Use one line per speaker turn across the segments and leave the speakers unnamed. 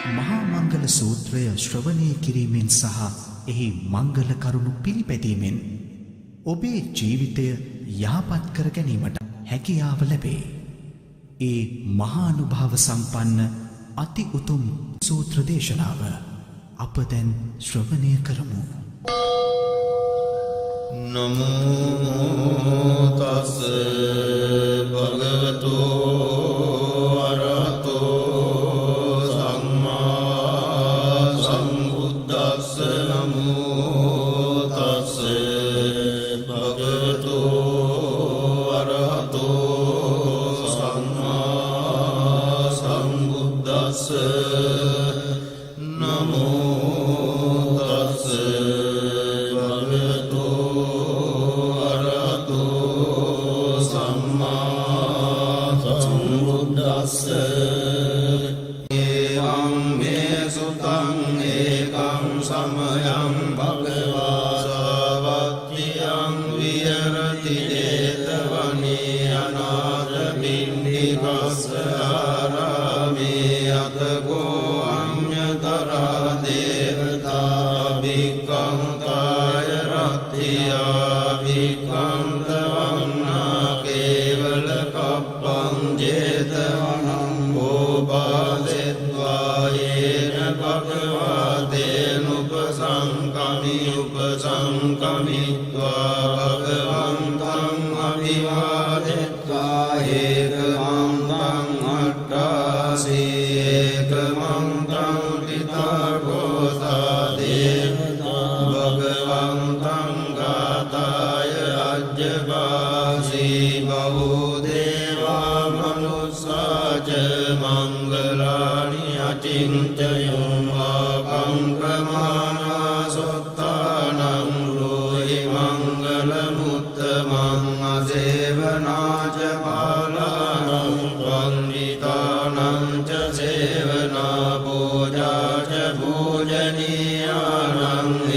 මහා මංගල සූත්‍රය ශ්‍රවණය කිරීමෙන් සහ එහි මංගල කරුණු පිළිපැදීමෙන් ඔබේ ජීවිතය යහපත් කර ගැනීමට හැකියාව ලැබේ. ඒ මහානුභාව සම්පන්න අති උතුම් සූත්‍ර දේශනාව අප දැන් ශ්‍රවණය කරමු.
නමෝ තස් භගවතු අරහතෝ සම්මා සම්බුද්දස්ස. නමෝ තස් භගවතු අරහතෝ සම්මා සම්බුද්දස්ස. නමෝ තස් ඒවං මේ සුතං ඒකං සමයං භගවා සාවත්තියං විහෙරති 제තවනේ අනාථ පිණ්ඩිකස්ස ආරාමේ අතකෝ අඤ්ඤතරා දේවතා භික්ඛං කාය රත්තියා භික්ඛං තවන්නා කේවල කප්පං 제තවනං ඕපාදෙත්වායේන භගවාතේන උපසංකමිත්වා භගවන්තං අභිවාදෙත්වා ඒකමන්තං අට්ඨාසී ඒකමන්තං පිතාගෝසා දේවතා භගවන්තං ගාතාය අජ්ජපාසී බහූ දේවා මනුස්සාච මංගලානි අචින්තයෝ ආකංකමානා සොත්තානං රෝහි මංගල මුත්තමං අසේවනාච පාලානං වන්දිතානං ච සේවනා පූජාච පූජනීයානං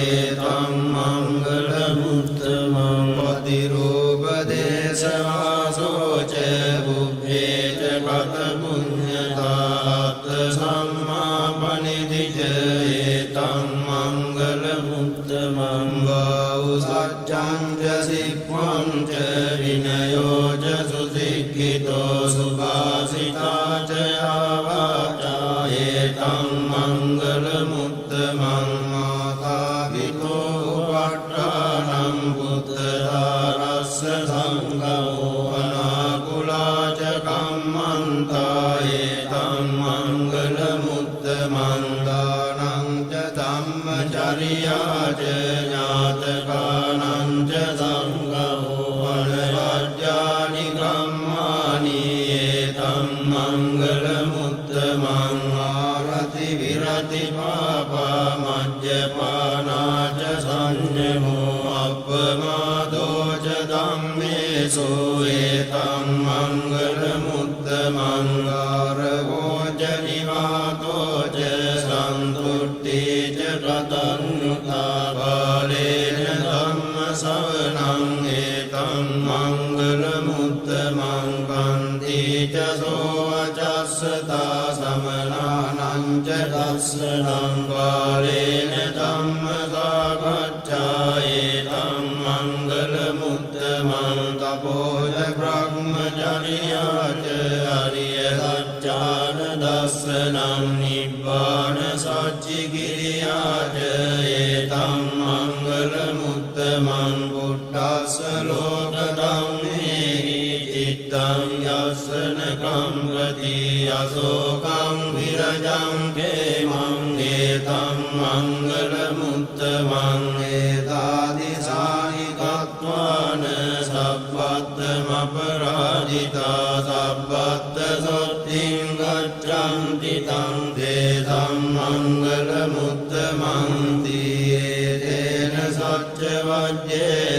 ඒතං මංගල මුත්තමං පතිරූපදේශවාසෝච බුද්ධේච කත පුඤ්ඤතාත් සම්මාපනිදිච ඒතං මංගල මුත්තමං වාඋ සච්ඡං ච සික්ඛං ච විනයෝ ච සුසික්ඛිතෝ සුභාසිතා ච ආවාචා ඒතං මංගල මුත්තමං මාතාපිතෝ උපට්ඨානං පුත්‍රාරස්ස සංඝෝ අනාකුලාච කම්මන්තා ඒතං මංගල මුත්තමං දානං ච ධම්මචර්යා ච ඥාතකානං ච සංඝෝ අනවජ්ජානි කම්මානි ඒතං මංගල මුත්තමං ආරති විරති පාපා මජ්ජපානා ච සංයමෝ අප්පමාදෝ ච ධම්මේසු ඒතං මංගල මුත්තමං ආරවෝ ච නිවාතෝ ච සන්තුට්ඨි ච කතඤ්ඤුතා බාලේන ධම්ම ශ්‍රවණං ඒතං මංගල මුත්තමං කන්ති ච සෝවචස්සතා සමනානං ච දස්සනං බාලේන ධම්ම සාකච්ඡා ඒතං මංගල මුත්තමං තපෝච බ්‍රහ්මචර්යා ච අරිය සත්‍යාන දස්සනං නිබ්බාන සච්චිකිරියා ච ඒතං මංගල මුත්තමං බුද්ධස්ස ලෝක ධම්මේහි චිත්තං යස්සන කම්ගති අසෝකං විරජං කේමං ඒතං මංගල මුත්තමං ඒතාදිසානි කତ୍වාන සබ්බත්තම අපරාජිතා සබ්බත්ත සොත්තිං ගච්ඡන්ති තං දේසං මංගල මුත්තමං තීයේන සච්ච වජ්ජේ